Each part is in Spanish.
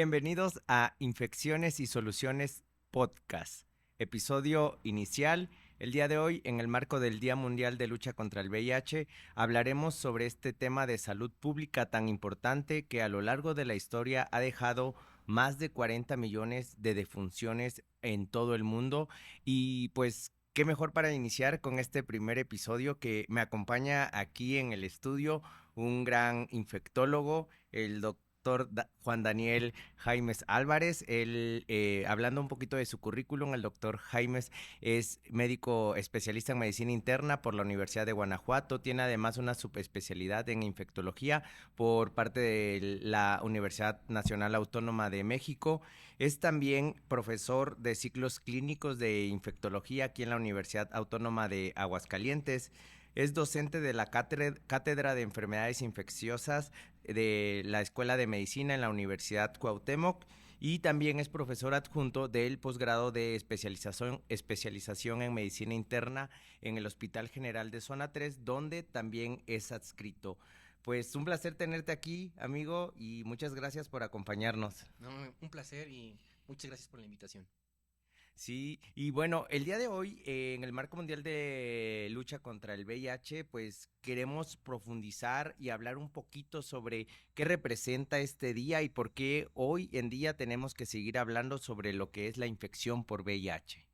Bienvenidos a Infecciones y Soluciones Podcast, episodio inicial. El día de hoy, en el marco del Día Mundial de Lucha contra el VIH, hablaremos sobre este tema de salud pública tan importante que a lo largo de la historia ha dejado más de 40 millones de defunciones en todo el mundo. Y pues, qué mejor para iniciar con este primer episodio que me acompaña aquí en el estudio un gran infectólogo, el doctor Juan Daniel Jaimes Álvarez. Él, hablando un poquito de su currículum, el doctor Jaimes es médico especialista en medicina interna por la Universidad de Guanajuato. Tiene además una subespecialidad en infectología por parte de la Universidad Nacional Autónoma de México. Es también profesor de ciclos clínicos de infectología aquí en la Universidad Autónoma de Aguascalientes. Es docente de la Cátedra de Enfermedades Infecciosas de la Escuela de Medicina en la Universidad Cuauhtémoc y también es profesor adjunto del posgrado de especialización en medicina interna en el Hospital General de Zona 3, donde también es adscrito. Pues un placer tenerte aquí, amigo, y muchas gracias por acompañarnos. No, un placer y muchas gracias por la invitación. Sí, y bueno, el día de hoy, en el marco mundial de lucha contra el VIH, pues queremos profundizar y hablar un poquito sobre qué representa este día y por qué hoy en día tenemos que seguir hablando sobre lo que es la infección por VIH.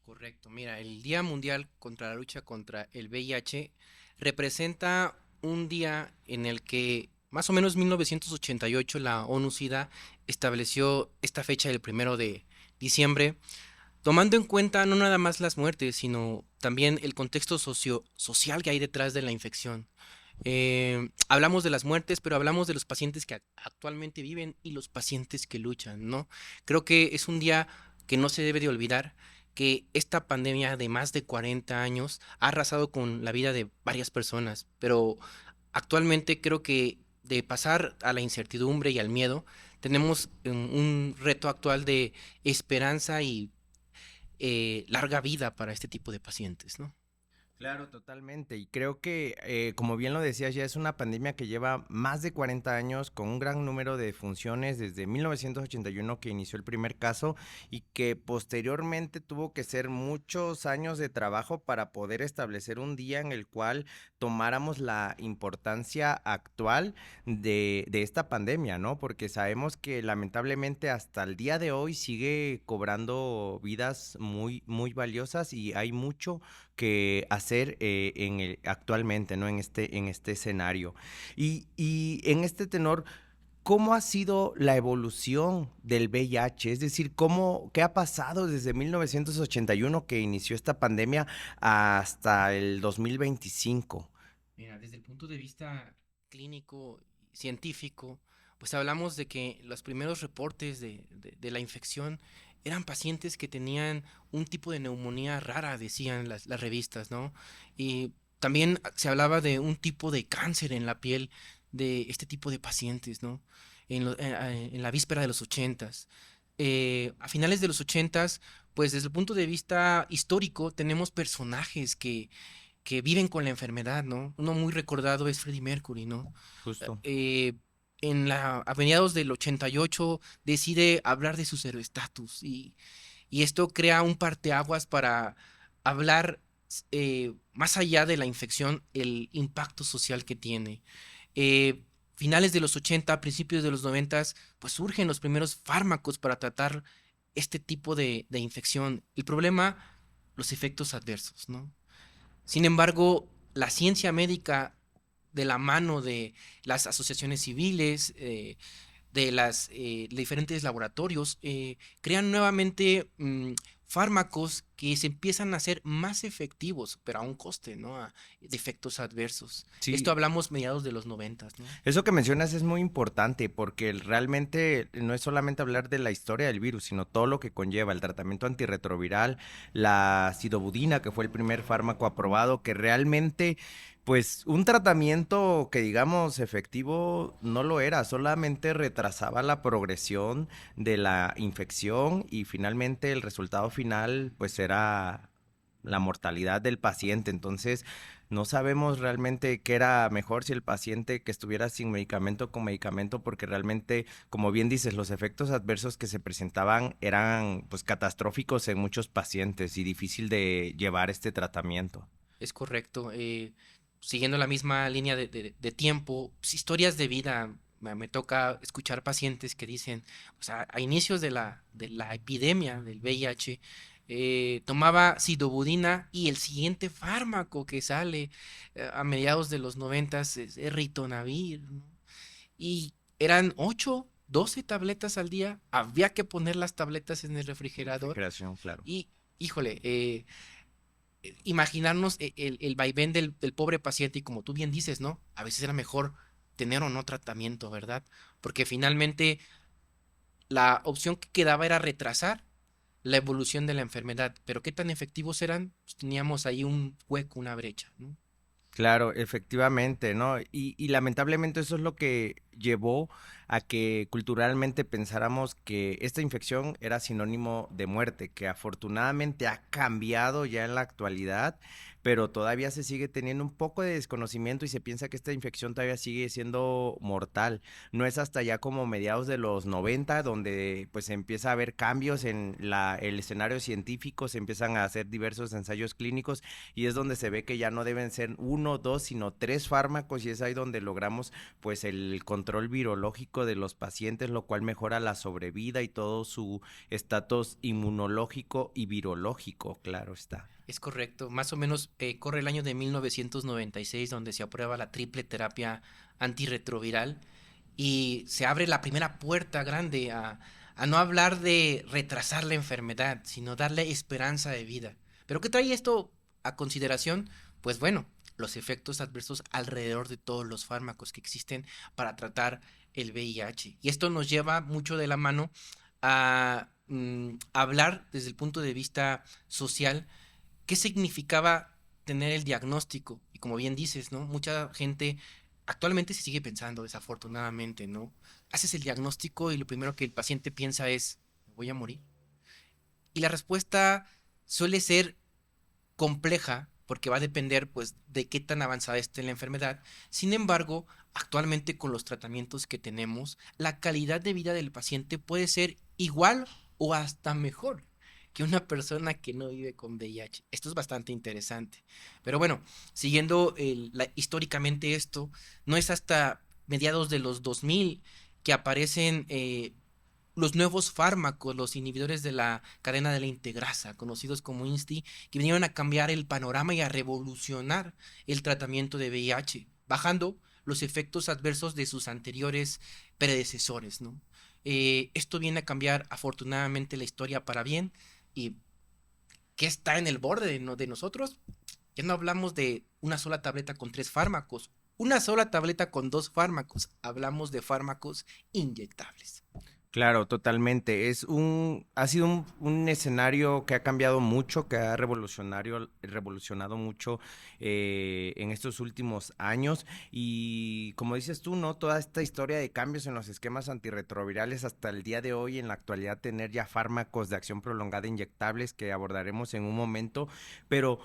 Correcto, mira, el Día Mundial contra la Lucha contra el VIH representa un día en el que más o menos 1988 la ONU-SIDA estableció esta fecha del 1 de diciembre, tomando en cuenta no nada más las muertes, sino también el contexto social que hay detrás de la infección. Hablamos de las muertes, pero hablamos de los pacientes que actualmente viven y los pacientes que luchan, ¿no? Creo que es un día que no se debe de olvidar que esta pandemia de más de 40 años ha arrasado con la vida de varias personas, pero actualmente creo que de pasar a la incertidumbre y al miedo, tenemos un reto actual de esperanza y larga vida para este tipo de pacientes, ¿no? Claro, totalmente. Y creo que, como bien lo decías, ya es una pandemia que lleva más de 40 años con un gran número de funciones desde 1981 que inició el primer caso y que posteriormente tuvo que ser muchos años de trabajo para poder establecer un día en el cual tomáramos la importancia actual de esta pandemia, ¿no? Porque sabemos que lamentablemente hasta el día de hoy sigue cobrando vidas muy, muy valiosas y hay mucho que hacer actualmente, ¿no? En este escenario. Y en este tenor, ¿cómo ha sido la evolución del VIH? Es decir, ¿qué ha pasado desde 1981 que inició esta pandemia hasta el 2025? Mira, desde el punto de vista clínico, científico, pues hablamos de que los primeros reportes de la infección eran pacientes que tenían un tipo de neumonía rara, decían las revistas, ¿no? Y también se hablaba de un tipo de cáncer en la piel de este tipo de pacientes, ¿no? En la víspera de los ochentas. A finales de los ochentas, pues desde el punto de vista histórico, tenemos personajes que viven con la enfermedad, ¿no? Uno muy recordado es Freddie Mercury, ¿no? Justo. A mediados del 88 decide hablar de su estatus y esto crea un parteaguas para hablar más allá de la infección, el impacto social que tiene. Finales de los 80, principios de los 90, pues surgen los primeros fármacos para tratar este tipo de infección. El problema, los efectos adversos, ¿no? Sin embargo, la ciencia médica, de la mano de las asociaciones civiles, de los diferentes laboratorios, crean nuevamente fármacos que se empiezan a hacer más efectivos, pero a un coste, ¿no? De efectos adversos. Esto Sí, hablamos mediados de los 90, ¿no? eso que mencionas es muy importante porque realmente no es solamente hablar de la historia del virus, sino todo lo que conlleva el tratamiento antirretroviral, la sidobudina, que fue el primer fármaco aprobado, que realmente, pues, un tratamiento que digamos efectivo no lo era, solamente retrasaba la progresión de la infección y finalmente el resultado final, pues, era la mortalidad del paciente. Entonces, no sabemos realmente qué era mejor, si el paciente que estuviera sin medicamento o con medicamento, porque realmente, como bien dices, los efectos adversos que se presentaban eran pues catastróficos en muchos pacientes y difícil de llevar este tratamiento. Es correcto. Siguiendo la misma línea de tiempo, pues, historias de vida. Me toca escuchar pacientes que dicen, o sea, a inicios de la epidemia del VIH, tomaba sidobudina y el siguiente fármaco que sale a mediados de los 90 es ritonavir, ¿no? Y eran 8, 12 tabletas al día. Había que poner las tabletas en el refrigerador Refrigeración, claro. y, híjole, imaginarnos el vaivén del pobre paciente y como tú bien dices, ¿no? A veces era mejor tener o no tratamiento, ¿verdad? Porque finalmente la opción que quedaba era retrasar la evolución de la enfermedad, pero qué tan efectivos eran, pues teníamos ahí un hueco, una brecha, ¿no? Claro, efectivamente, ¿no? Y lamentablemente eso es lo que llevó a que culturalmente pensáramos que esta infección era sinónimo de muerte, que afortunadamente ha cambiado ya en la actualidad, pero todavía se sigue teniendo un poco de desconocimiento y se piensa que esta infección todavía sigue siendo mortal. No es hasta ya como mediados de los 90 donde pues se empieza a haber cambios en el escenario científico, se empiezan a hacer diversos ensayos clínicos y es donde se ve que ya no deben ser uno, dos, sino tres fármacos y es ahí donde logramos pues el control virológico de los pacientes, lo cual mejora la sobrevida y todo su estatus inmunológico y virológico, claro está. Es correcto, más o menos corre el año de 1996 donde se aprueba la triple terapia antirretroviral y se abre la primera puerta grande a no hablar de retrasar la enfermedad, sino darle esperanza de vida. ¿Pero qué trae esto a consideración? Pues bueno, los efectos adversos alrededor de todos los fármacos que existen para tratar el VIH. Y esto nos lleva mucho de la mano a hablar desde el punto de vista social qué significaba tener el diagnóstico. Y como bien dices, ¿no? Mucha gente actualmente se sigue pensando, desafortunadamente, ¿no? Haces el diagnóstico y lo primero que el paciente piensa es, ¿me voy a morir? Y la respuesta suele ser compleja porque va a depender pues de qué tan avanzada esté la enfermedad. Sin embargo, actualmente con los tratamientos que tenemos, la calidad de vida del paciente puede ser igual o hasta mejor que una persona que no vive con VIH. Esto es bastante interesante. Pero bueno, siguiendo históricamente esto, no es hasta mediados de los 2000 que aparecen los nuevos fármacos, los inhibidores de la cadena de la integrasa, conocidos como INSTI, que vinieron a cambiar el panorama y a revolucionar el tratamiento de VIH, bajando los efectos adversos de sus anteriores predecesores, ¿no? Esto viene a cambiar afortunadamente la historia para bien y ¿qué está en el borde de nosotros? Ya no hablamos de una sola tableta con 3 fármacos, una sola tableta con 2 fármacos, hablamos de fármacos inyectables. Claro, totalmente. Ha sido un escenario que ha cambiado mucho, que ha revolucionado mucho en estos últimos años. Y como dices tú, ¿no? Toda esta historia de cambios en los esquemas antirretrovirales hasta el día de hoy, en la actualidad, tener ya fármacos de acción prolongada inyectables que abordaremos en un momento. Pero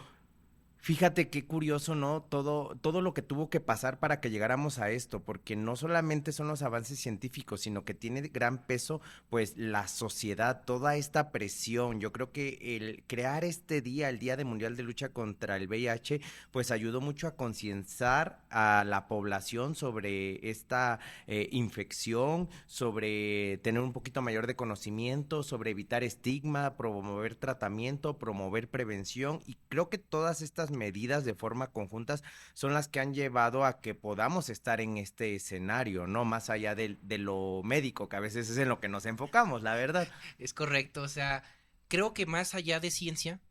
fíjate qué curioso, ¿no? Todo lo que tuvo que pasar para que llegáramos a esto, porque no solamente son los avances científicos, sino que tiene gran peso, pues, la sociedad, toda esta presión. Yo creo que el crear este día, el Día de Mundial de Lucha contra el VIH, pues ayudó mucho a concienciar a la población sobre esta infección, sobre tener un poquito mayor de conocimiento, sobre evitar estigma, promover tratamiento, promover prevención, y creo que todas estas medidas de forma conjuntas son las que han llevado a que podamos estar en este escenario, ¿no? Más allá de lo médico, que a veces es en lo que nos enfocamos, la verdad. Es correcto, o sea, creo que más allá de ciencia,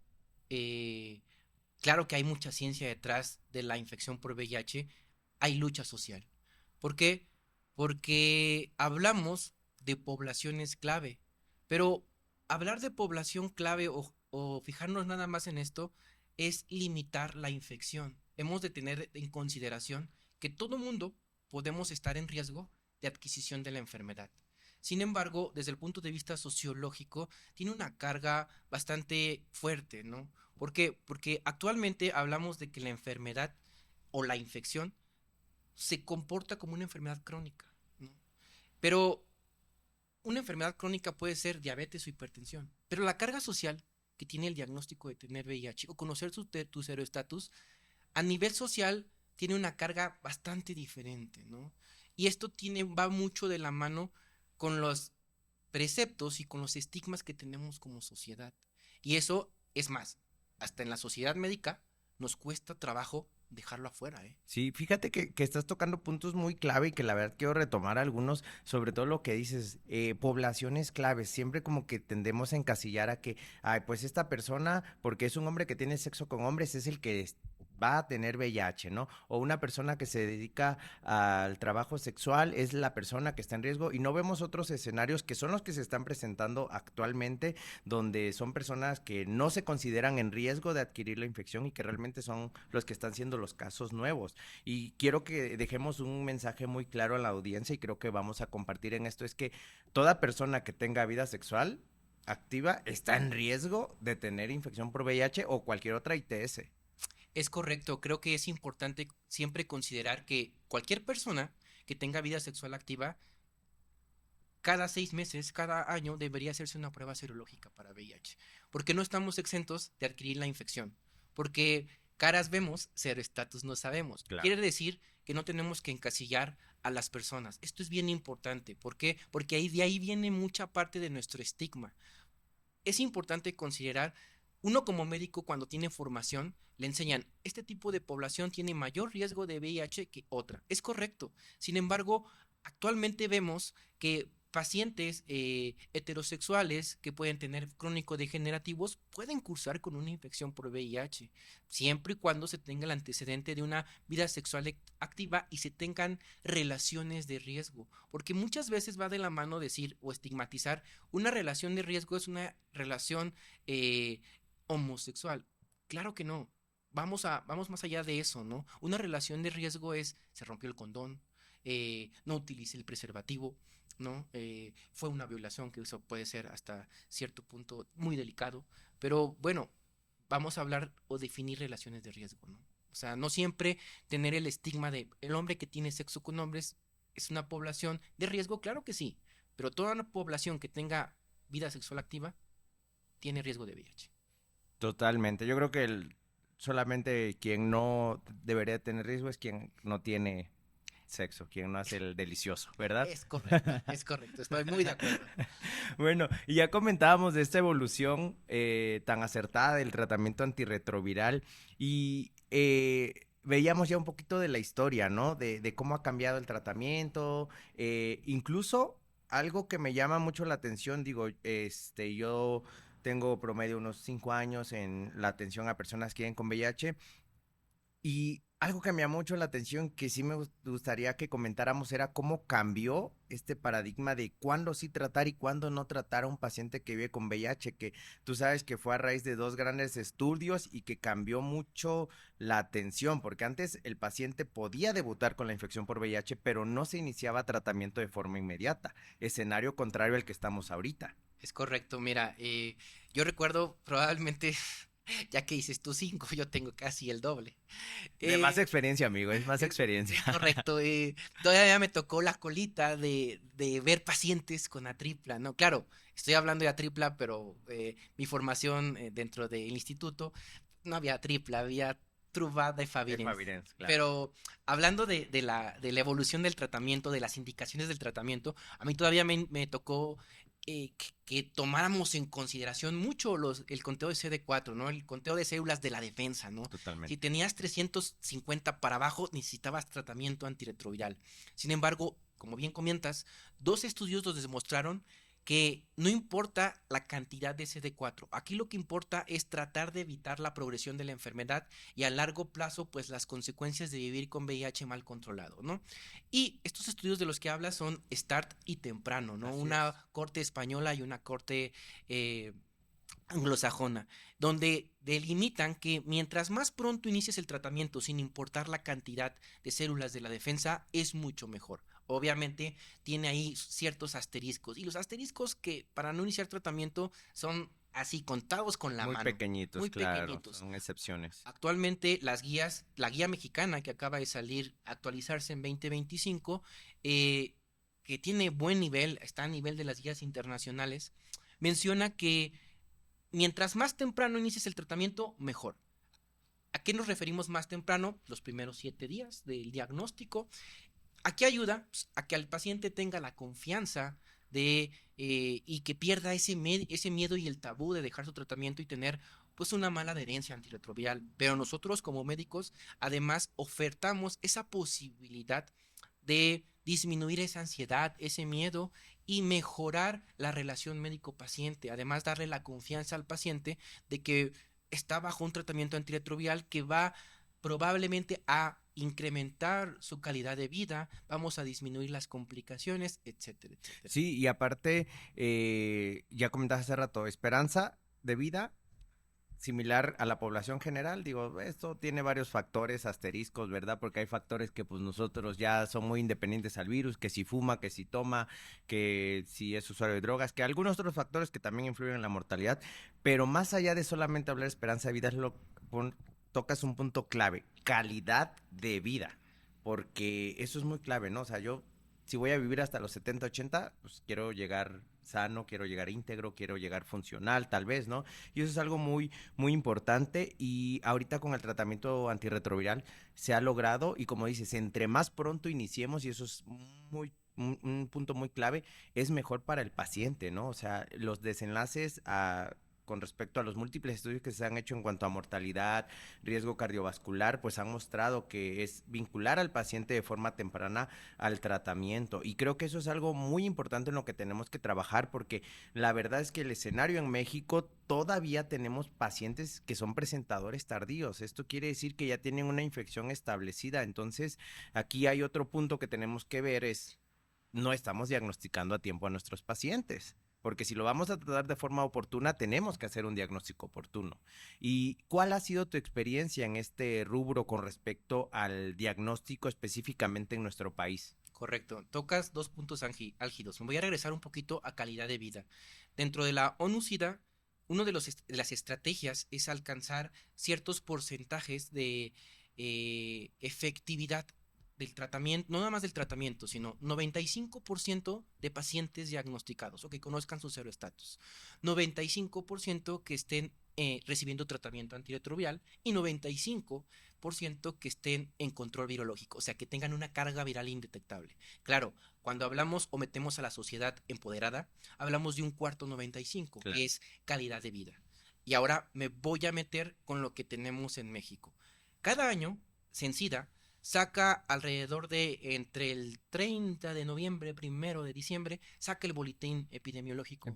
eh, claro que hay mucha ciencia detrás de la infección por VIH, hay lucha social. ¿Por qué? Porque hablamos de poblaciones clave, pero hablar de población clave o fijarnos nada más en esto es limitar la infección. Hemos de tener en consideración que todo mundo podemos estar en riesgo de adquisición de la enfermedad. Sin embargo, desde el punto de vista sociológico, tiene una carga bastante fuerte, ¿no? ¿Por qué? Porque actualmente hablamos de que la enfermedad o la infección se comporta como una enfermedad crónica, ¿no? Pero una enfermedad crónica puede ser diabetes o hipertensión, pero la carga social que tiene el diagnóstico de tener VIH o conocer tu seroestatus a nivel social tiene una carga bastante diferente, ¿no? Y esto va mucho de la mano con los preceptos y con los estigmas que tenemos como sociedad. Y eso es más, hasta en la sociedad médica nos cuesta trabajo dejarlo afuera, ¿eh? Sí, fíjate que estás tocando puntos muy clave y que la verdad quiero retomar algunos, sobre todo lo que dices, poblaciones claves. Siempre como que tendemos a encasillar a que, ay, pues esta persona, porque es un hombre que tiene sexo con hombres, es el que va a tener VIH, ¿no? O una persona que se dedica al trabajo sexual es la persona que está en riesgo y no vemos otros escenarios que son los que se están presentando actualmente, donde son personas que no se consideran en riesgo de adquirir la infección y que realmente son los que están siendo los casos nuevos. Y quiero que dejemos un mensaje muy claro a la audiencia y creo que vamos a compartir en esto, es que toda persona que tenga vida sexual activa está en riesgo de tener infección por VIH o cualquier otra ITS. Es correcto, creo que es importante siempre considerar que cualquier persona que tenga vida sexual activa, cada 6 meses, cada año, debería hacerse una prueba serológica para VIH, porque no estamos exentos de adquirir la infección, porque caras vemos, seroestatus no sabemos. Claro. Quiere decir que no tenemos que encasillar a las personas. Esto es bien importante. ¿Por qué? Porque de ahí viene mucha parte de nuestro estigma. Es importante considerar, uno como médico cuando tiene formación, le enseñan, este tipo de población tiene mayor riesgo de VIH que otra. Es correcto. Sin embargo, actualmente vemos que pacientes heterosexuales que pueden tener crónico-degenerativos pueden cursar con una infección por VIH, siempre y cuando se tenga el antecedente de una vida sexual activa y se tengan relaciones de riesgo, porque muchas veces va de la mano decir o estigmatizar una relación de riesgo es una relación eh, homosexual. Claro que no. Vamos más allá de eso, ¿no? Una relación de riesgo es, se rompió el condón, no utilice el preservativo, ¿no? Fue una violación, que eso puede ser hasta cierto punto muy delicado, pero bueno, vamos a hablar o definir relaciones de riesgo, ¿no? O sea, no siempre tener el estigma de el hombre que tiene sexo con hombres es una población de riesgo, claro que sí, pero toda una población que tenga vida sexual activa tiene riesgo de VIH. Totalmente. Yo creo que solamente quien no debería tener riesgo es quien no tiene sexo, quien no hace el delicioso, ¿verdad? Es correcto, estoy muy de acuerdo. Bueno, y ya comentábamos de esta evolución tan acertada del tratamiento antirretroviral y veíamos ya un poquito de la historia, ¿no? De cómo ha cambiado el tratamiento, incluso algo que me llama mucho la atención, digo, yo tengo promedio unos 5 años en la atención a personas que viven con VIH y algo que me llamó mucho la atención, que sí me gustaría que comentáramos, era cómo cambió este paradigma de cuándo sí tratar y cuándo no tratar a un paciente que vive con VIH, que tú sabes que fue a raíz de dos grandes estudios y que cambió mucho la atención, porque antes el paciente podía debutar con la infección por VIH, pero no se iniciaba tratamiento de forma inmediata, escenario contrario al que estamos ahorita. Es correcto, mira, yo recuerdo probablemente, ya que dices tú 5, yo tengo casi el doble. De más Eh, experiencia, amigo, es más experiencia. es correcto, todavía me tocó la colita de ver pacientes con atripla, ¿no? Claro, estoy hablando de atripla, pero mi formación dentro del instituto no había tripla, había truva de Favirenz. Efavirenz, claro. Pero hablando de la evolución del tratamiento, de las indicaciones del tratamiento, a mí todavía me tocó que tomáramos en consideración mucho el conteo de CD4, ¿no? El conteo de células de la defensa, ¿no? Si Totalmente. tenías 350 para abajo, necesitabas tratamiento antirretroviral. Sin embargo, como bien comentas, dos estudios nos demostraron que no importa la cantidad de CD4, aquí lo que importa es tratar de evitar la progresión de la enfermedad y a largo plazo, pues las consecuencias de vivir con VIH mal controlado, ¿no? Y estos estudios de los que hablas son START y Temprano, ¿no? Así Una es. corte española y una corte eh, anglosajona, donde delimitan que mientras más pronto inicies el tratamiento, sin importar la cantidad de células de la defensa, es mucho mejor. Obviamente tiene ahí ciertos asteriscos, y los asteriscos que para no iniciar tratamiento son así contados con la Muy mano, pequeñitos, muy claro, pequeñitos. son excepciones. Actualmente las guías, la guía mexicana que acaba de salir, actualizarse en 2025, que tiene buen nivel, está a nivel de las guías internacionales, menciona que mientras más temprano inicies el tratamiento, mejor. ¿A qué nos referimos más temprano? Los primeros 7 días del diagnóstico. ¿A qué ayuda? Pues, a que el paciente tenga la confianza y que pierda ese miedo y el tabú de dejar su tratamiento y tener pues una mala adherencia antirretroviral. Pero nosotros como médicos además ofertamos esa posibilidad de disminuir esa ansiedad, ese miedo y mejorar la relación médico-paciente. Además, darle la confianza al paciente de que está bajo un tratamiento antirretroviral que va probablemente a incrementar su calidad de vida, vamos a disminuir las complicaciones, etcétera, etcétera. Sí, y aparte, ya comentaste hace rato, esperanza de vida similar a la población general. Digo, esto tiene varios factores asteriscos, ¿verdad? Porque hay factores que pues nosotros ya son muy independientes al virus, que si fuma, que si toma, que si es usuario de drogas, que algunos otros factores que también influyen en la mortalidad, pero más allá de solamente hablar de esperanza de vida, tocas un punto clave, calidad de vida, porque eso es muy clave, ¿no? O sea, yo si voy a vivir hasta los 70, 80, pues quiero llegar sano, quiero llegar íntegro, quiero llegar funcional, tal vez, ¿no? Y eso es algo muy, muy importante y ahorita con el tratamiento antirretroviral se ha logrado y como dices, entre más pronto iniciemos, y eso es un punto muy clave, es mejor para el paciente, ¿no? O sea, los desenlaces con respecto a los múltiples estudios que se han hecho en cuanto a mortalidad, riesgo cardiovascular, pues han mostrado que es vincular al paciente de forma temprana al tratamiento. Y creo que eso es algo muy importante en lo que tenemos que trabajar, porque la verdad es que el escenario en México todavía tenemos pacientes que son presentadores tardíos. Esto quiere decir que ya tienen una infección establecida. Entonces, aquí hay otro punto que tenemos que ver es no estamos diagnosticando a tiempo a nuestros pacientes. Porque si lo vamos a tratar de forma oportuna, tenemos que hacer un diagnóstico oportuno. ¿Y cuál ha sido tu experiencia en este rubro con respecto al diagnóstico específicamente en nuestro país? Correcto, tocas dos puntos álgidos. Me voy a regresar un poquito a calidad de vida. Dentro de la ONU-SIDA, uno de las estrategias es alcanzar ciertos porcentajes de efectividad del tratamiento, no nada más del tratamiento, sino 95% de pacientes diagnosticados o que conozcan su cero estatus, 95% que estén recibiendo tratamiento antirretroviral y 95% que estén en control virológico, o sea, que tengan una carga viral indetectable. Claro, cuando hablamos o metemos a la sociedad empoderada, hablamos de un cuarto 95, Claro. que es calidad de vida. Y ahora me voy a meter con lo que tenemos en México. Cada año, Censida saca alrededor de entre el 30 de noviembre, 1 de diciembre, saca el boletín epidemiológico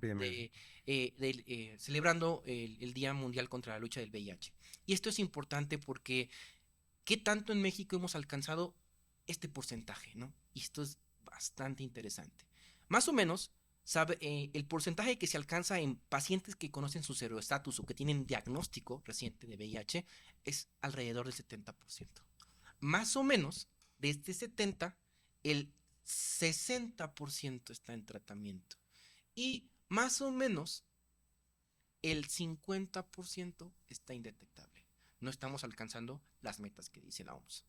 celebrando el Día Mundial contra la Lucha del VIH. Y esto es importante porque ¿qué tanto en México hemos alcanzado este porcentaje, ¿no? Y esto es bastante interesante. Más o menos, el porcentaje que se alcanza en pacientes que conocen su seroestatus o que tienen diagnóstico reciente de VIH es alrededor del 70%. Más o menos, de este 70, el 60% está en tratamiento. Y más o menos, el 50% está indetectable. No estamos alcanzando las metas que dice la OMS.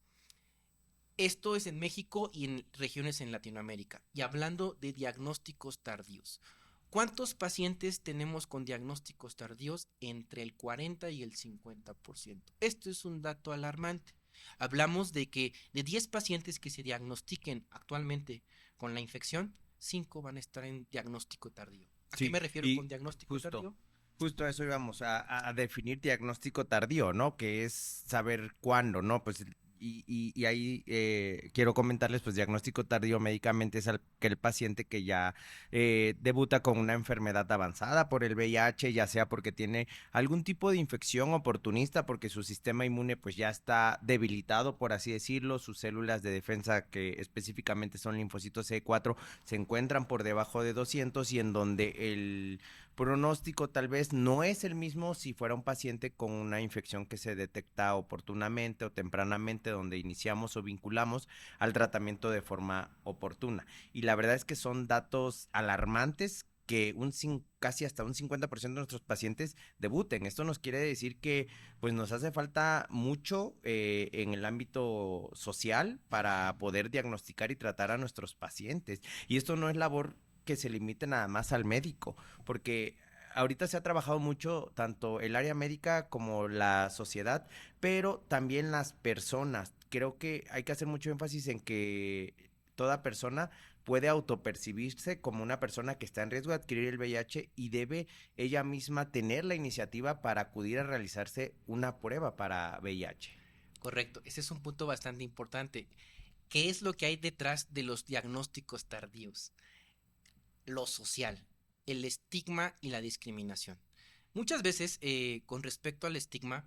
Esto es en México y en regiones en Latinoamérica. Y hablando de diagnósticos tardíos, ¿cuántos pacientes tenemos con diagnósticos tardíos? Entre el 40 y el 50%. Esto es un dato alarmante. Hablamos de que de 10 pacientes que se diagnostiquen actualmente con la infección, 5 van a estar en diagnóstico tardío. ¿A qué Sí, me refiero con y diagnóstico justo, tardío? justo a eso íbamos a definir diagnóstico tardío, ¿no? Que es saber cuándo, ¿no? Pues y ahí quiero comentarles, pues diagnóstico tardío médicamente es aquel paciente que ya debuta con una enfermedad avanzada por el VIH, ya sea porque tiene algún tipo de infección oportunista, porque su sistema inmune pues ya está debilitado, por así decirlo, sus células de defensa que específicamente son linfocitos CD4 se encuentran por debajo de 200 y en donde el pronóstico tal vez no es el mismo si fuera un paciente con una infección que se detecta oportunamente o tempranamente, donde iniciamos o vinculamos al tratamiento de forma oportuna. Y la verdad es que son datos alarmantes que casi hasta un 50% de nuestros pacientes debuten. Esto nos quiere decir que pues nos hace falta mucho en el ámbito social para poder diagnosticar y tratar a nuestros pacientes. Y esto no es labor que se limite nada más al médico, porque ahorita se ha trabajado mucho tanto el área médica como la sociedad, pero también las personas. Creo que hay que hacer mucho énfasis en que toda persona puede autopercibirse como una persona que está en riesgo de adquirir el VIH y debe ella misma tener la iniciativa para acudir a realizarse una prueba para VIH. Correcto, ese es un punto bastante importante. ¿Qué es lo que hay detrás de los diagnósticos tardíos? Lo social, el estigma y la discriminación. Muchas veces, con respecto al estigma,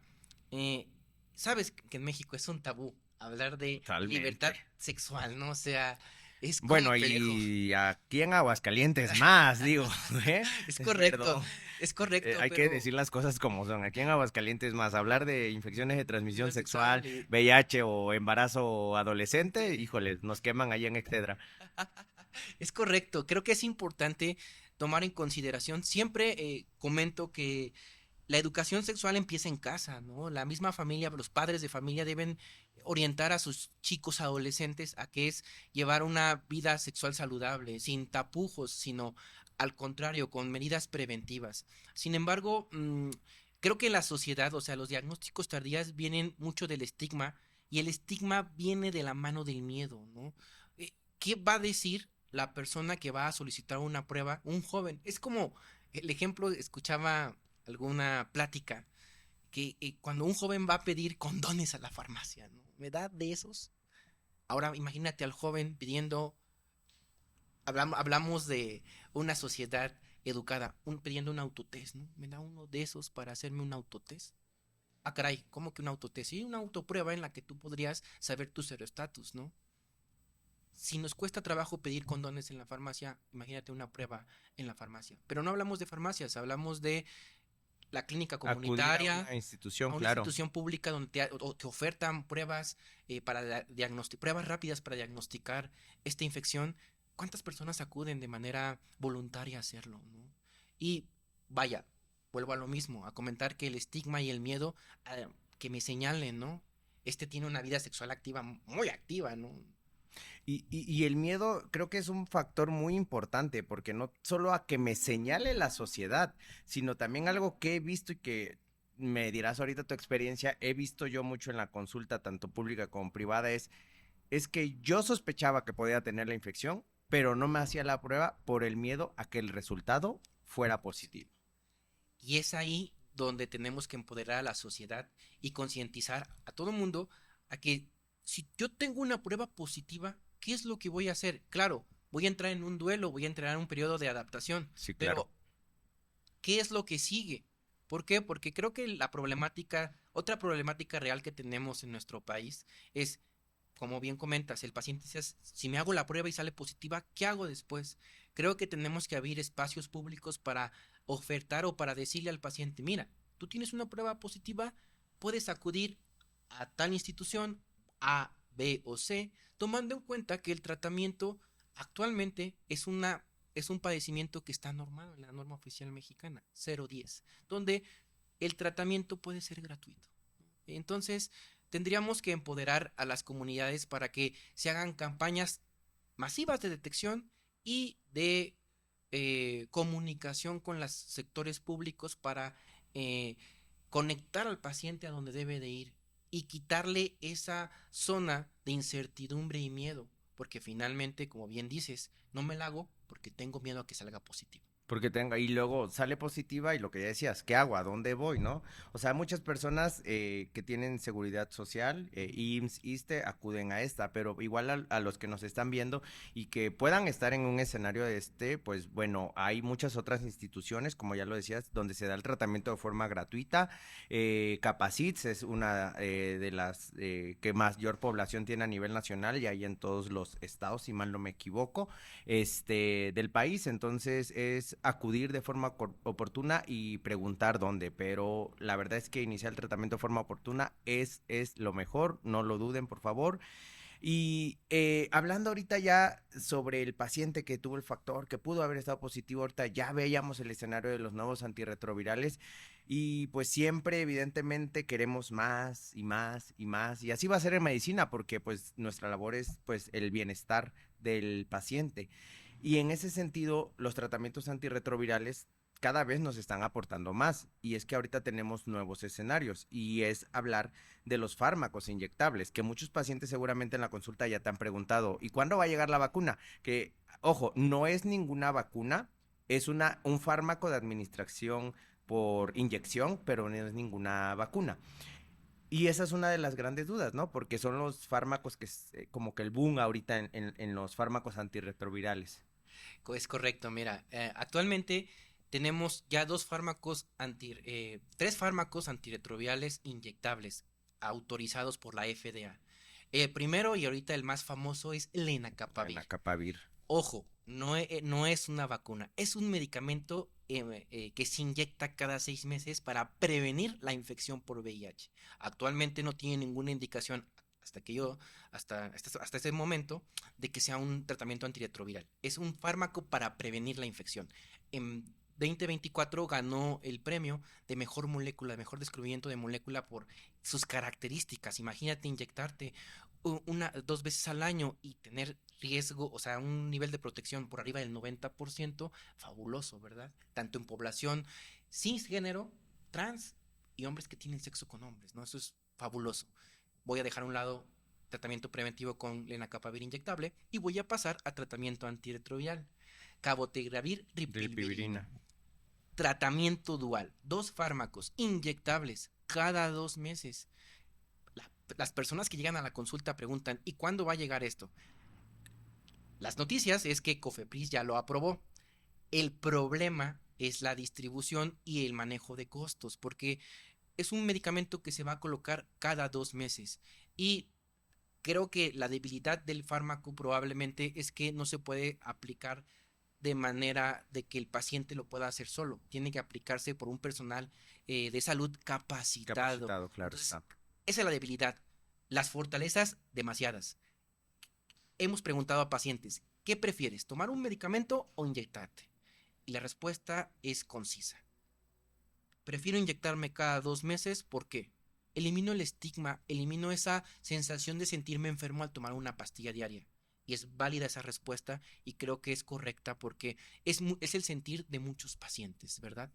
eh, sabes que en México es un tabú hablar de libertad Totalmente. sexual, ¿no? O sea, es Bueno, complejo. y aquí en Aguascalientes más, digo, ¿eh? Es correcto, Perdón. es correcto, Hay que pero decir las cosas como son. Aquí en Aguascalientes más, hablar de infecciones de transmisión libertad sexual, sexual, VIH o embarazo adolescente, híjoles, nos queman ahí en Excedra. es correcto. Creo que es importante tomar en consideración. Siempre comento que la educación sexual empieza en casa, ¿no? La misma familia, los padres de familia deben orientar a sus chicos adolescentes a que es llevar una vida sexual saludable, sin tapujos, sino al contrario, con medidas preventivas. Sin embargo, creo que la sociedad, o sea, los diagnósticos tardíos vienen mucho del estigma y el estigma viene de la mano del miedo, ¿no? ¿Qué va a decir la persona que va a solicitar una prueba? Un joven. Es como el ejemplo, escuchaba alguna plática que cuando un joven va a pedir condones a la farmacia, ¿no? ¿Me da de esos? Ahora imagínate al joven pidiendo, hablamos de una sociedad educada, pidiendo un autotest, ¿no? ¿Me da uno de esos para hacerme un autotest? Ah, caray, ¿cómo que un autotest? Sí, una autoprueba en la que tú podrías saber tu serostatus, ¿no? Si nos cuesta trabajo pedir condones en la farmacia, imagínate una prueba en la farmacia. Pero no hablamos de farmacias, hablamos de la clínica Acudir a comunitaria, una institución, a una claro. institución pública donde te ofertan pruebas para diagnosticar, pruebas rápidas para diagnosticar esta infección. ¿Cuántas personas acuden de manera voluntaria a hacerlo, ¿no? Y vaya, vuelvo a lo mismo, a comentar que el estigma y el miedo que me señalen, ¿no? Este tiene una vida sexual activa, muy activa, ¿no? Y el miedo creo que es un factor muy importante, porque no solo a que me señale la sociedad, sino también algo que he visto y que me dirás ahorita tu experiencia, he visto yo mucho en la consulta, tanto pública como privada, es que yo sospechaba que podía tener la infección, pero no me hacía la prueba por el miedo a que el resultado fuera positivo. Y es ahí donde tenemos que empoderar a la sociedad y concientizar a todo el mundo a que si yo tengo una prueba positiva, ¿qué es lo que voy a hacer? Claro, voy a entrar en un duelo, voy a entrar en un periodo de adaptación, Sí, claro. pero ¿qué es lo que sigue? ¿Por qué? Porque creo que la problemática, otra problemática real que tenemos en nuestro país es, como bien comentas, el paciente dice, si me hago la prueba y sale positiva, ¿qué hago después? Creo que tenemos que abrir espacios públicos para ofertar o para decirle al paciente, mira, tú tienes una prueba positiva, puedes acudir a tal institución A, B o C, tomando en cuenta que el tratamiento actualmente es un padecimiento que está normado en la norma oficial mexicana, 010, donde el tratamiento puede ser gratuito. Entonces, tendríamos que empoderar a las comunidades para que se hagan campañas masivas de detección y de comunicación con los sectores públicos para eh, conectar al paciente a donde debe de ir y quitarle esa zona de incertidumbre y miedo, porque finalmente, como bien dices, no me la hago porque tengo miedo a que salga positivo. Porque tenga, y luego sale positiva y lo que ya decías, ¿qué hago? ¿A dónde voy? ¿No? O sea, muchas personas que tienen seguridad social, IMSS, ISSSTE, acuden a esta, pero igual a los que nos están viendo y que puedan estar en un escenario de pues bueno, hay muchas otras instituciones, como ya lo decías, donde se da el tratamiento de forma gratuita. Capacits es una de las que mayor población tiene a nivel nacional y hay en todos los estados, si mal no me equivoco, del país, entonces es acudir de forma oportuna y preguntar dónde, pero la verdad es que iniciar el tratamiento de forma oportuna es lo mejor, no lo duden por favor. Y hablando ahorita ya sobre el paciente que tuvo el factor, que pudo haber estado positivo, ahorita ya veíamos el escenario de los nuevos antirretrovirales y pues siempre evidentemente queremos más y más y más y así va a ser en medicina porque pues nuestra labor es pues el bienestar del paciente. Y en ese sentido, los tratamientos antirretrovirales cada vez nos están aportando más y es que ahorita tenemos nuevos escenarios y es hablar de los fármacos inyectables, que muchos pacientes seguramente en la consulta ya te han preguntado, ¿y cuándo va a llegar la vacuna? Que, ojo, no es ninguna vacuna, es un fármaco de administración por inyección, pero no es ninguna vacuna. Y esa es una de las grandes dudas, ¿no? Porque son los fármacos que es como que el boom ahorita en los fármacos antirretrovirales. Es correcto, mira, actualmente tenemos ya tres fármacos antirretrovirales inyectables autorizados por la FDA. El primero y ahorita el más famoso es lenacapavir. Lenacapavir. Ojo, no es una vacuna, es un medicamento que se inyecta cada 6 meses para prevenir la infección por VIH. Actualmente no tiene ninguna indicación hasta ese momento de que sea un tratamiento antirretroviral. Es un fármaco para prevenir la infección. En 2024 ganó el premio de mejor molécula, de mejor descubrimiento de molécula por sus características. Imagínate inyectarte dos veces al año y tener riesgo, o sea, un nivel de protección por arriba del 90%, fabuloso, ¿verdad? Tanto en población cisgénero, trans y hombres que tienen sexo con hombres, ¿no? Eso es fabuloso. Voy a dejar a un lado tratamiento preventivo con lenacapavir inyectable y voy a pasar a tratamiento antirretroviral. Cabotegravir, ripilvirina. Ripibirina. Tratamiento dual, 2 fármacos inyectables cada 2 meses. Las personas que llegan a la consulta preguntan, ¿y cuándo va a llegar esto? Las noticias es que Cofepris ya lo aprobó. El problema es la distribución y el manejo de costos, porque es un medicamento que se va a colocar cada 2 meses. Y creo que la debilidad del fármaco probablemente es que no se puede aplicar de manera de que el paciente lo pueda hacer solo. Tiene que aplicarse por un personal de salud capacitado. Capacitado, claro Entonces, está. esa es la debilidad. Las fortalezas, demasiadas. Hemos preguntado a pacientes, ¿qué prefieres, tomar un medicamento o inyectarte? Y la respuesta es concisa. Prefiero inyectarme cada 2 meses, ¿por qué? Elimino el estigma, elimino esa sensación de sentirme enfermo al tomar una pastilla diaria. Y es válida esa respuesta y creo que es correcta porque es el sentir de muchos pacientes, ¿verdad?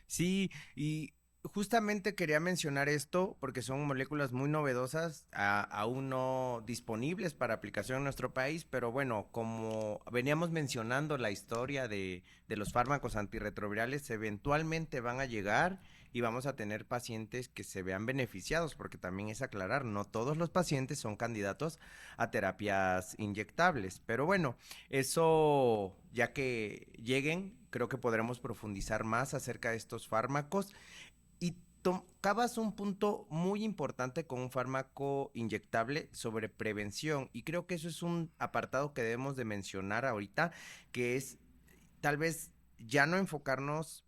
Sí, y justamente quería mencionar esto porque son moléculas muy novedosas, aún no disponibles para aplicación en nuestro país, pero bueno, como veníamos mencionando la historia de los fármacos antirretrovirales, eventualmente van a llegar y vamos a tener pacientes que se vean beneficiados, porque también es aclarar, no todos los pacientes son candidatos a terapias inyectables, pero bueno, eso ya que lleguen, creo que podremos profundizar más acerca de estos fármacos. Y tocabas un punto muy importante con un fármaco inyectable sobre prevención. Y creo que eso es un apartado que debemos de mencionar ahorita, que es tal vez ya no enfocarnos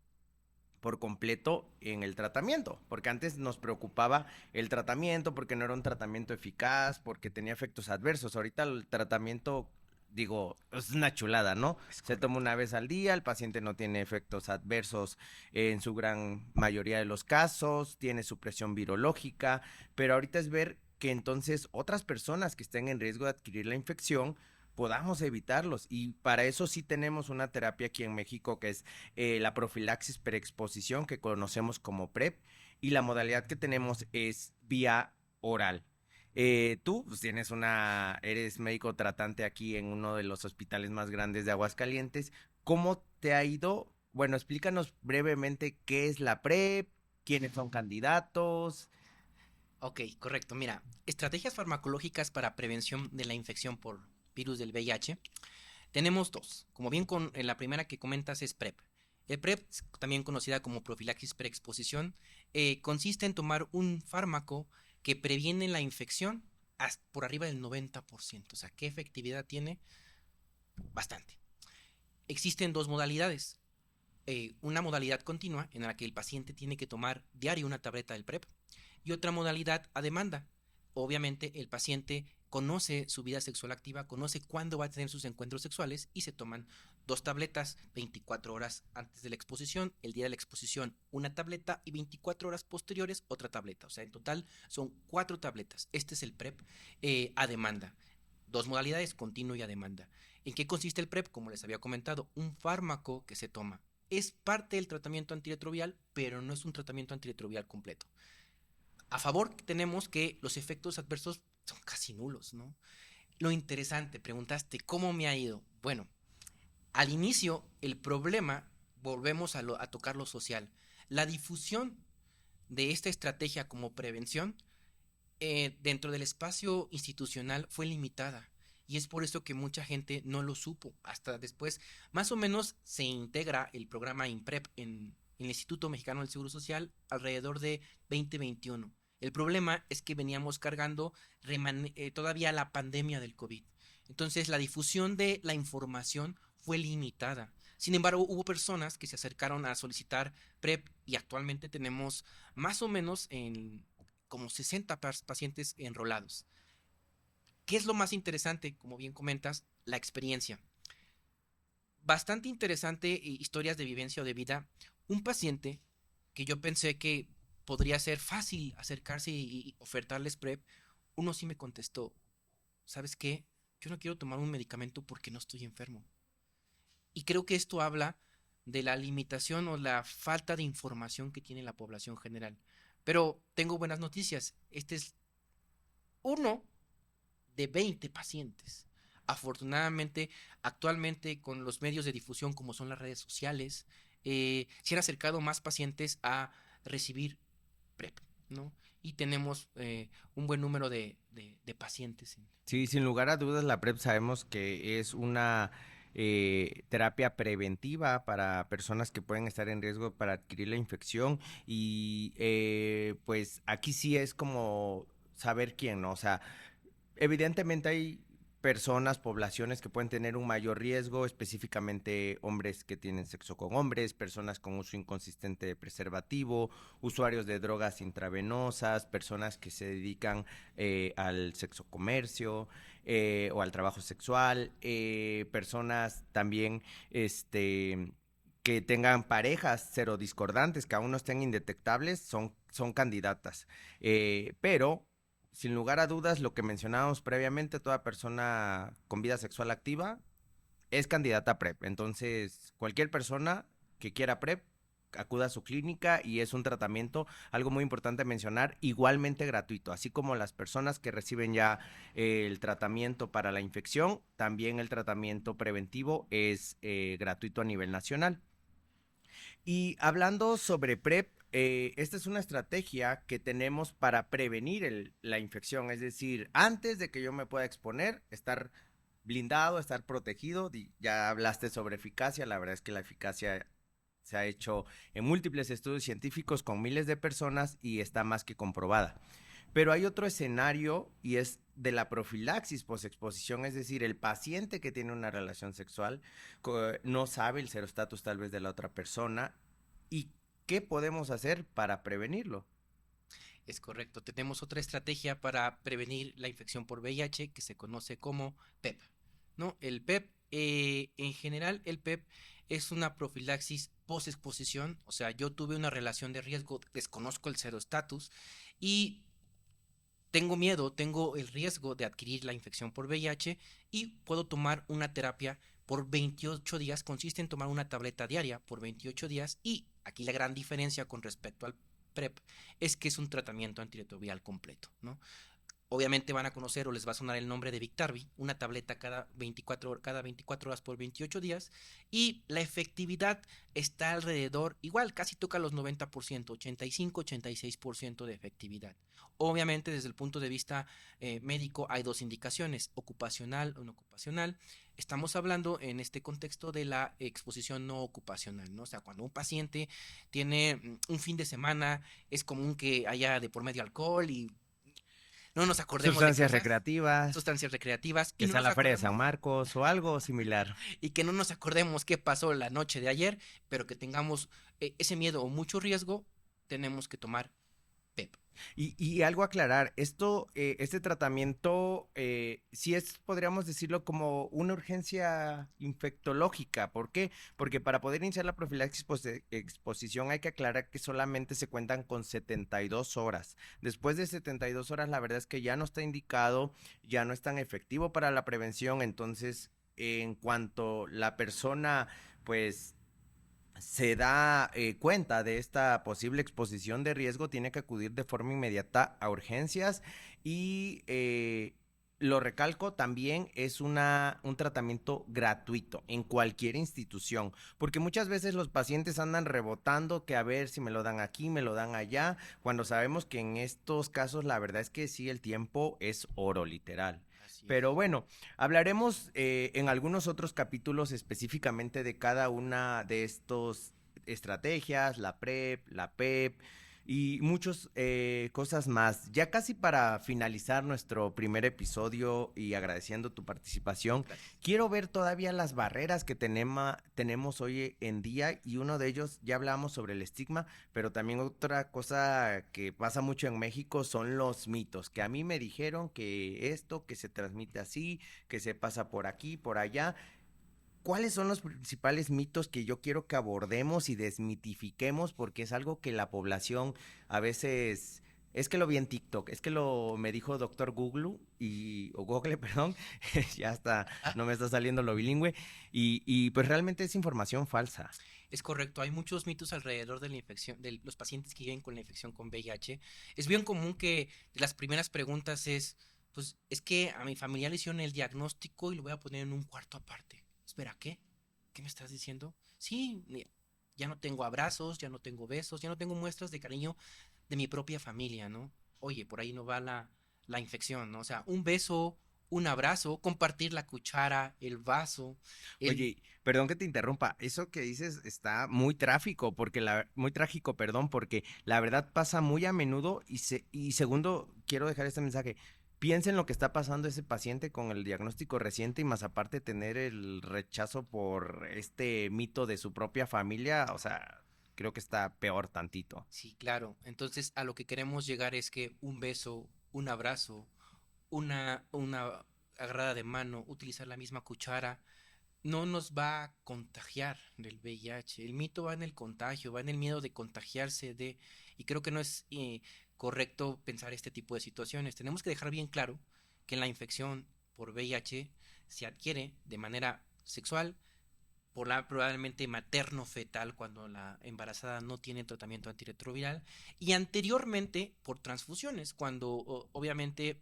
por completo en el tratamiento, porque antes nos preocupaba el tratamiento, porque no era un tratamiento eficaz, porque tenía efectos adversos. Ahorita el tratamiento, digo, es una chulada, ¿no? Es Se correcto. toma una vez al día, el paciente no tiene efectos adversos en su gran mayoría de los casos, tiene supresión virológica, pero ahorita es ver que entonces otras personas que estén en riesgo de adquirir la infección podamos evitarlos. Y para eso sí tenemos una terapia aquí en México que es la profilaxis preexposición, que conocemos como PrEP, y la modalidad que tenemos es vía oral. Tú pues, eres médico tratante aquí en uno de los hospitales más grandes de Aguascalientes. ¿Cómo te ha ido? Bueno, explícanos brevemente qué es la PrEP, quiénes son candidatos. Ok, correcto. Mira, estrategias farmacológicas para prevención de la infección por virus del VIH. Tenemos dos. Como bien la primera que comentas es PrEP. El PrEP, también conocida como profilaxis preexposición, consiste en tomar un fármaco que previene la infección por arriba del 90%. O sea, ¿qué efectividad tiene? Bastante. Existen dos modalidades. Una modalidad continua en la que el paciente tiene que tomar diario una tableta del PrEP y otra modalidad a demanda. Obviamente el paciente conoce su vida sexual activa, conoce cuándo va a tener sus encuentros sexuales y se toman 2 tabletas 24 horas antes de la exposición, el día de la exposición una tableta y 24 horas posteriores otra tableta. O sea, en total son 4 tabletas. Este es el PrEP a demanda. 2 modalidades, continuo y a demanda. ¿En qué consiste el PrEP? Como les había comentado, un fármaco que se toma. Es parte del tratamiento antirretroviral, pero no es un tratamiento antirretroviral completo. A favor tenemos que los efectos adversos son casi nulos, ¿no? Lo interesante, preguntaste, ¿cómo me ha ido? Bueno, al inicio, el problema, volvemos a tocar lo social. La difusión de esta estrategia como prevención dentro del espacio institucional fue limitada. Y es por eso que mucha gente no lo supo. Hasta después, más o menos, se integra el programa INPREP en el Instituto Mexicano del Seguro Social alrededor de 2021. El problema es que veníamos cargando todavía la pandemia del COVID. Entonces, la difusión de la información fue limitada. Sin embargo, hubo personas que se acercaron a solicitar PrEP y actualmente tenemos más o menos como 60 pacientes enrolados. ¿Qué es lo más interesante? Como bien comentas, la experiencia. Bastante interesante, historias de vivencia o de vida. Un paciente que yo pensé que podría ser fácil acercarse y ofertarles PrEP, uno sí me contestó, ¿sabes qué? Yo no quiero tomar un medicamento porque no estoy enfermo. Y creo que esto habla de la limitación o la falta de información que tiene la población general. Pero tengo buenas noticias. Este es uno de 20 pacientes. Afortunadamente, actualmente con los medios de difusión como son las redes sociales, se han acercado más pacientes a recibir PrEP, ¿no? Y tenemos un buen número de pacientes. Sí, sin lugar a dudas, la PrEP sabemos que es una terapia preventiva para personas que pueden estar en riesgo para adquirir la infección y pues aquí sí es como saber quién, ¿no? O sea, evidentemente hay personas, poblaciones que pueden tener un mayor riesgo, específicamente hombres que tienen sexo con hombres, personas con uso inconsistente de preservativo, usuarios de drogas intravenosas, personas que se dedican al sexo comercio o al trabajo sexual, personas también que tengan parejas serodiscordantes, que aún no estén indetectables, son candidatas. Pero sin lugar a dudas, lo que mencionábamos previamente, toda persona con vida sexual activa es candidata a PrEP. Entonces, cualquier persona que quiera PrEP, acuda a su clínica y es un tratamiento, algo muy importante mencionar, igualmente gratuito. Así como las personas que reciben ya el tratamiento para la infección, también el tratamiento preventivo es gratuito a nivel nacional. Y hablando sobre PrEP, esta es una estrategia que tenemos para prevenir la infección, es decir, antes de que yo me pueda exponer, estar blindado, estar protegido. Ya hablaste sobre eficacia, la verdad es que la eficacia se ha hecho en múltiples estudios científicos con miles de personas y está más que comprobada. Pero hay otro escenario y es de la profilaxis posexposición, es decir, el paciente que tiene una relación sexual no sabe el serostatus tal vez de la otra persona y qué podemos hacer para prevenirlo. Es correcto. Tenemos otra estrategia para prevenir la infección por VIH que se conoce como PEP, ¿no? El PEP, en general, el PEP es una profilaxis post-exposición. O sea, yo tuve una relación de riesgo, desconozco el serostatus y tengo miedo, tengo el riesgo de adquirir la infección por VIH y puedo tomar una terapia por 28 días. Consiste en tomar una tableta diaria por 28 días y aquí la gran diferencia con respecto al PrEP es que es un tratamiento antirretroviral completo, ¿no? Obviamente van a conocer o les va a sonar el nombre de Biktarvy, una tableta cada 24 horas por 28 días y la efectividad está alrededor, igual casi toca los 90%, 85-86% de efectividad. Obviamente desde el punto de vista médico hay dos indicaciones, ocupacional o no ocupacional. Estamos hablando en este contexto de la exposición no ocupacional, ¿no? O sea, cuando un paciente tiene un fin de semana, es común que haya de por medio alcohol y no nos acordemos de Sustancias cosas, recreativas, sustancias recreativas, y que no sea nos la Feria de acordemos, San Marcos o algo similar. y que no nos acordemos qué pasó la noche de ayer, pero que tengamos ese miedo o mucho riesgo, tenemos que tomar PEP. Y algo a aclarar, este tratamiento, sí es, podríamos decirlo, como una urgencia infectológica. ¿Por qué? Porque para poder iniciar la profilaxis exposición hay que aclarar que solamente se cuentan con 72 horas. Después de 72 horas, la verdad es que ya no está indicado, ya no es tan efectivo para la prevención. Entonces, en cuanto la persona, pues se da cuenta de esta posible exposición de riesgo, tiene que acudir de forma inmediata a urgencias y lo recalco, también es un tratamiento gratuito en cualquier institución, porque muchas veces los pacientes andan rebotando que a ver si me lo dan aquí, me lo dan allá, cuando sabemos que en estos casos la verdad es que sí, el tiempo es oro, literal. Así Pero es. bueno, hablaremos en algunos otros capítulos específicamente de cada una de estos estrategias, la PrEP, la PEP y muchas cosas más. Ya casi para finalizar nuestro primer episodio y agradeciendo tu participación, Gracias. quiero ver todavía las barreras que tenemos hoy en día y uno de ellos, ya hablamos sobre el estigma, pero también otra cosa que pasa mucho en México son los mitos, que a mí me dijeron que esto, que se transmite así, que se pasa por aquí, por allá. ¿Cuáles son los principales mitos que yo quiero que abordemos y desmitifiquemos? Porque es algo que la población a veces, es que lo vi en TikTok, es que lo me dijo doctor Google o Google, perdón, ya está, no me está saliendo lo bilingüe, y pues realmente es información falsa. Es correcto, hay muchos mitos alrededor de la infección, de los pacientes que viven con la infección con VIH. Es bien común que de las primeras preguntas es, pues es que a mi familia le hicieron el diagnóstico y lo voy a poner en un cuarto aparte. Espera, ¿qué? ¿Qué me estás diciendo? Sí, ya no tengo abrazos, ya no tengo besos, ya no tengo muestras de cariño de mi propia familia, ¿no? Oye, por ahí no va la infección, ¿no? O sea, un beso, un abrazo, compartir la cuchara, el vaso, el... Oye, perdón que te interrumpa, eso que dices está muy trágico, muy trágico, perdón, porque la verdad pasa muy a menudo y segundo, quiero dejar este mensaje. Piensen lo que está pasando ese paciente con el diagnóstico reciente y más aparte tener el rechazo por este mito de su propia familia, o sea, creo que está peor tantito. Sí, claro. Entonces, a lo que queremos llegar es que un beso, un abrazo, una agarrada de mano, utilizar la misma cuchara, no nos va a contagiar del VIH. El mito va en el contagio, va en el miedo de contagiarse de... Y creo que no es correcto pensar este tipo de situaciones. Tenemos que dejar bien claro que la infección por VIH se adquiere de manera sexual, por la probablemente materno-fetal cuando la embarazada no tiene tratamiento antirretroviral y anteriormente por transfusiones cuando obviamente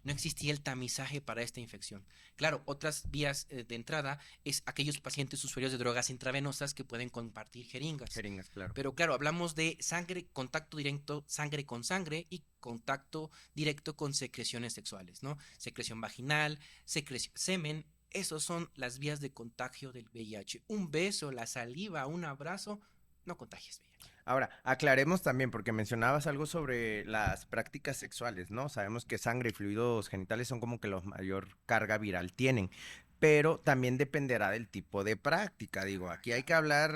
no existía el tamizaje para esta infección. Claro, otras vías de entrada es aquellos pacientes usuarios de drogas intravenosas que pueden compartir jeringas. Jeringas, claro. Pero claro, hablamos de sangre, contacto directo, sangre con sangre y contacto directo con secreciones sexuales, ¿no? Secreción vaginal, secreción, semen, esos son las vías de contagio del VIH. Un beso, la saliva, un abrazo, no contagias VIH. Ahora, aclaremos también, porque mencionabas algo sobre las prácticas sexuales, ¿no? Sabemos que sangre y fluidos genitales son como que la mayor carga viral tienen, pero también dependerá del tipo de práctica. Digo, aquí hay que hablar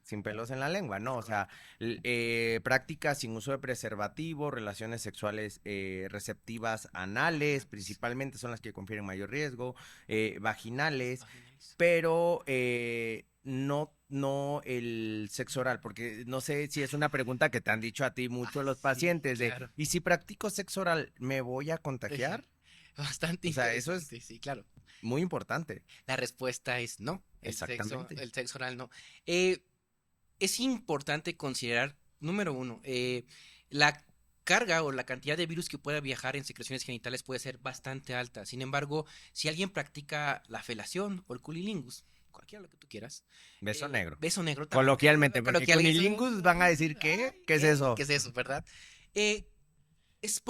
sin pelos en la lengua, ¿no? O sea, prácticas sin uso de preservativo, relaciones sexuales receptivas anales, principalmente son las que confieren mayor riesgo, vaginales, Vaginales. pero no el sexo oral, porque no sé si es una pregunta que te han dicho a ti Ah, mucho los sí, pacientes de, claro. ¿y si practico sexo oral, me voy a contagiar? Bastante O sea, eso es interesante, sí, claro. muy importante. La respuesta es no, Exactamente. el sexo oral no. Eh, es importante considerar, número uno, la carga o la cantidad de virus que pueda viajar en secreciones genitales puede ser bastante alta. Sin embargo, si alguien practica la felación o el cunilingus, cualquiera lo que tú quieras, Beso negro. beso negro también, Coloquialmente, porque coloquialismo, cunilingus van a decir, ¿qué? ay, ¿Qué es ¿qué eso? es eso, verdad? Eh, es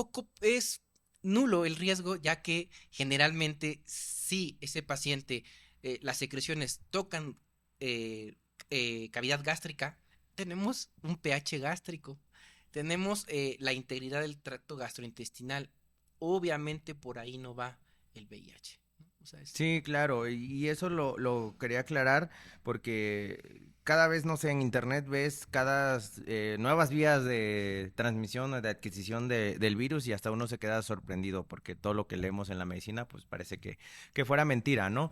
nulo el riesgo, ya que generalmente si ese paciente, las secreciones tocan eh, cavidad gástrica, tenemos un pH gástrico, tenemos la integridad del tracto gastrointestinal. Obviamente por ahí no va el VIH, ¿no? O sea, Sí, claro, y eso lo quería aclarar porque cada vez, no sé, en internet ves cada nuevas vías de transmisión o de adquisición del virus y hasta uno se queda sorprendido porque todo lo que leemos en la medicina pues parece que fuera mentira, ¿no?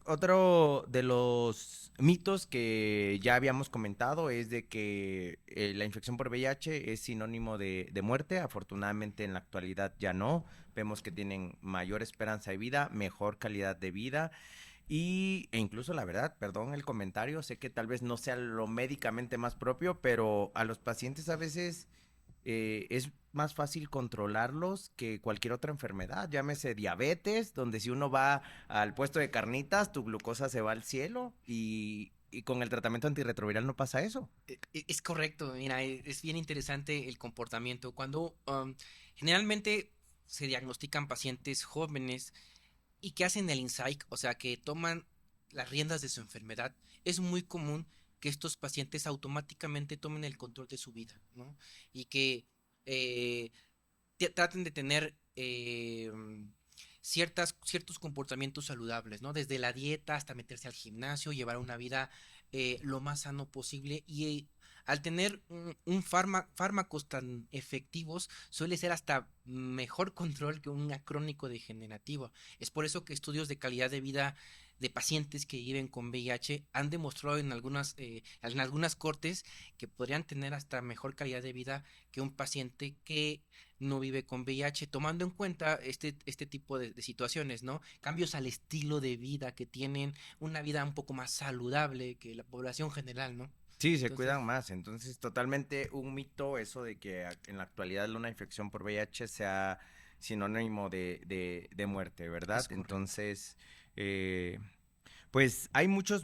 Otro de los mitos que ya habíamos comentado es de que la infección por VIH es sinónimo de muerte. Afortunadamente en la actualidad ya no. Vemos que tienen mayor esperanza de vida, mejor calidad de vida e incluso la verdad, perdón el comentario, sé que tal vez no sea lo médicamente más propio, pero a los pacientes a veces es más fácil controlarlos que cualquier otra enfermedad, llámese diabetes, donde si uno va al puesto de carnitas, tu glucosa se va al cielo y con el tratamiento antirretroviral no pasa eso. Es correcto, mira, es bien interesante el comportamiento. Cuando generalmente se diagnostican pacientes jóvenes y que hacen el insight, o sea, que toman las riendas de su enfermedad, es muy común que estos pacientes automáticamente tomen el control de su vida, ¿no? Y que eh, traten de tener ciertos comportamientos saludables, ¿no? Desde la dieta hasta meterse al gimnasio, llevar una vida lo más sano posible y al tener fármacos tan efectivos, suele ser hasta mejor control que un crónico degenerativo. Es por eso que estudios de calidad de vida de pacientes que viven con VIH han demostrado en algunas cortes que podrían tener hasta mejor calidad de vida que un paciente que no vive con VIH, tomando en cuenta este tipo de situaciones, ¿no? Cambios al estilo de vida que tienen, una vida un poco más saludable que la población general, ¿no? Sí, se Entonces, cuidan más, entonces totalmente un mito eso de que en la actualidad una infección por VIH sea sinónimo de muerte, ¿verdad? es correcto. Entonces, eh, pues hay muchos,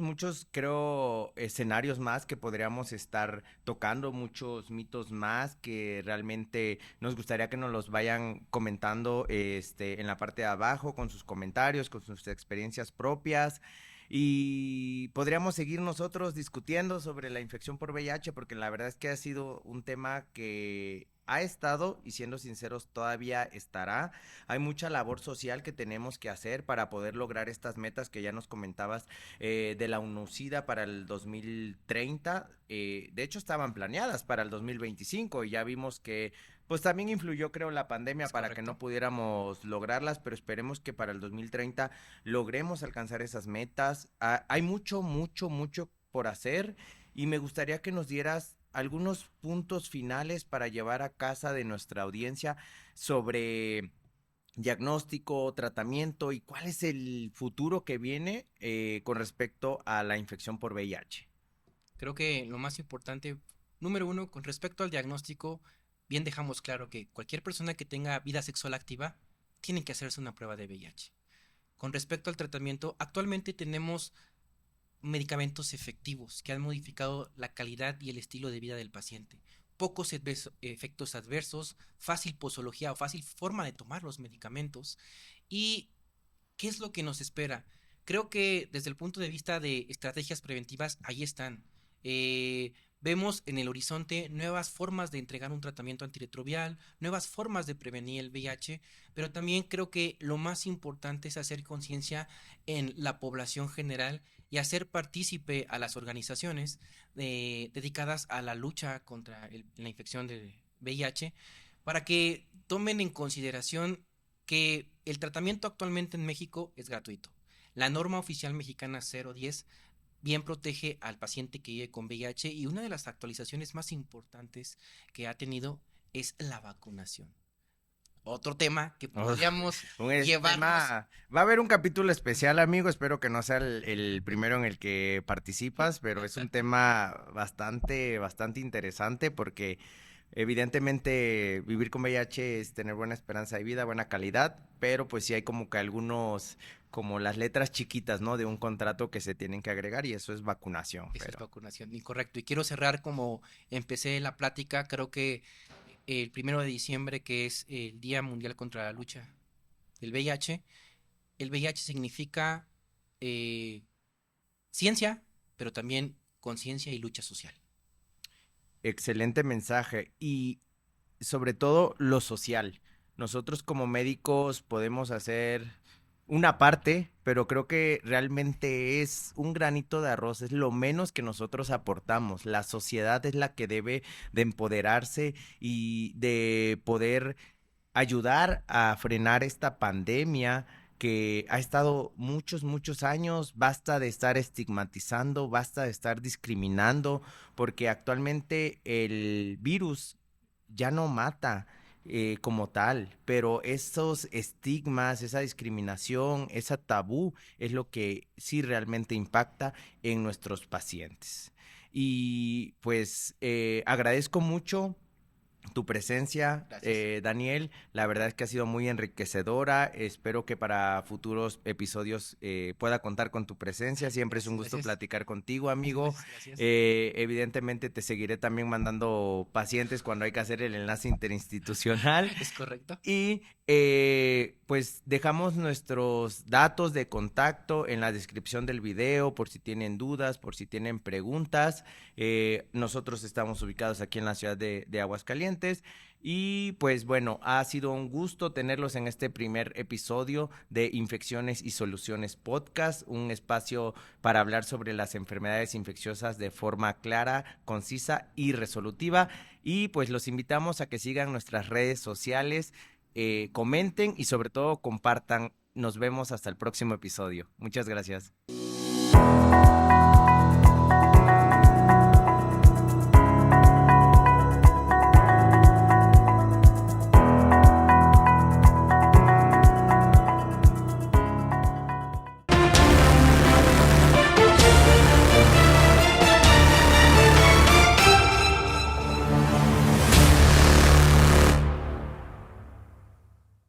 creo, escenarios más que podríamos estar tocando, muchos mitos más que realmente nos gustaría que nos los vayan comentando en la parte de abajo con sus comentarios, con sus experiencias propias. Y podríamos seguir nosotros discutiendo sobre la infección por VIH porque la verdad es que ha sido un tema que ha estado y siendo sinceros todavía estará. Hay mucha labor social que tenemos que hacer para poder lograr estas metas que ya nos comentabas de la UNOCIDA para el 2030. De hecho, estaban planeadas para el 2025 y ya vimos que pues también influyó, creo, la pandemia Es para que correcto. no pudiéramos lograrlas, pero esperemos que para el 2030 logremos alcanzar esas metas. Hay mucho por hacer y me gustaría que nos dieras algunos puntos finales para llevar a casa de nuestra audiencia sobre diagnóstico, tratamiento y cuál es el futuro que viene con respecto a la infección por VIH. Creo que lo más importante, número uno, con respecto al diagnóstico, bien dejamos claro que cualquier persona que tenga vida sexual activa tiene que hacerse una prueba de VIH. Con respecto al tratamiento, actualmente tenemos medicamentos efectivos que han modificado la calidad y el estilo de vida del paciente. Pocos efectos adversos, fácil posología o fácil forma de tomar los medicamentos. ¿Y qué es lo que nos espera? Creo que desde el punto de vista de estrategias preventivas, ahí están. Vemos en el horizonte nuevas formas de entregar un tratamiento antirretroviral, nuevas formas de prevenir el VIH, pero también creo que lo más importante es hacer conciencia en la población general y hacer partícipe a las organizaciones dedicadas a la lucha contra la infección del VIH para que tomen en consideración que el tratamiento actualmente en México es gratuito. La norma oficial mexicana 010 bien protege al paciente que vive con VIH y una de las actualizaciones más importantes que ha tenido es la vacunación. Otro tema que Oh, podríamos un llevarnos. tema, va a haber un capítulo especial, amigo, espero que no sea el primero en el que participas, pero es un tema bastante interesante porque evidentemente vivir con VIH es tener buena esperanza de vida, buena calidad, pero pues sí hay como que algunos, como las letras chiquitas, ¿no? De un contrato que se tienen que agregar y eso es vacunación, Eso es pero vacunación, incorrecto. Y quiero cerrar como empecé la plática, creo que el 1 de diciembre, que es el Día Mundial contra la Lucha del VIH, el VIH significa eh, ciencia, pero también conciencia y lucha social. excelente mensaje y sobre todo lo social. Nosotros como médicos podemos hacer una parte, pero creo que realmente es un granito de arroz, es lo menos que nosotros aportamos. La sociedad es la que debe de empoderarse y de poder ayudar a frenar esta pandemia que ha estado muchos, muchos años. Basta de estar estigmatizando, basta de estar discriminando, porque actualmente el virus ya no mata como tal, pero esos estigmas, esa discriminación, esa tabú es lo que sí realmente impacta en nuestros pacientes. Y pues agradezco mucho tu presencia, Gracias. Daniel. La verdad es que ha sido muy enriquecedora. Espero que para futuros episodios pueda contar con tu presencia. Siempre es un Gracias, gusto gracias. platicar contigo, amigo. Gracias, gracias. Evidentemente te seguiré también mandando pacientes cuando hay que hacer el enlace interinstitucional. ¿Es correcto? Y pues dejamos nuestros datos de contacto en la descripción del video por si tienen dudas, por si tienen preguntas. Nosotros estamos ubicados aquí en la ciudad de Aguascalientes. Y pues bueno, ha sido un gusto tenerlos en este primer episodio de Infecciones y Soluciones Podcast, un espacio para hablar sobre las enfermedades infecciosas de forma clara, concisa y resolutiva. Y pues los invitamos a que sigan nuestras redes sociales, comenten y sobre todo compartan. Nos vemos hasta el próximo episodio. Muchas gracias.